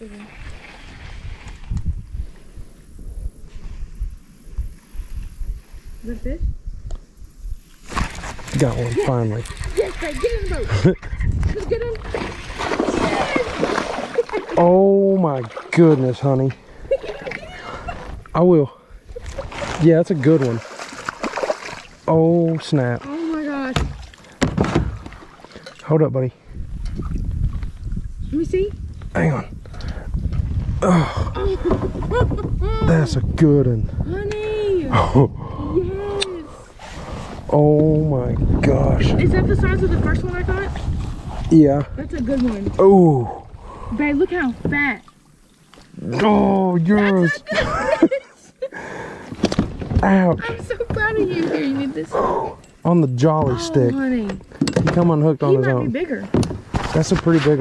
Is that fish? Got one, yes. Finally. Yes, babe, get in the boat. Let's get in. Oh my goodness, honey. I will. Yeah, that's a good one. Oh, snap. Oh my gosh. Hold up, buddy. Let me see. Hang on. Oh, that's a good one. Honey. Oh. Yes. Oh my gosh. Is that the size of the first one I got? Yeah. That's a good one. Oh. Babe, look how fat. Oh, yours. Ouch. I'm so proud of you. Here, you need this. On the jolly stick. Honey. He come unhooked on his own. He might be bigger. That's a pretty big one.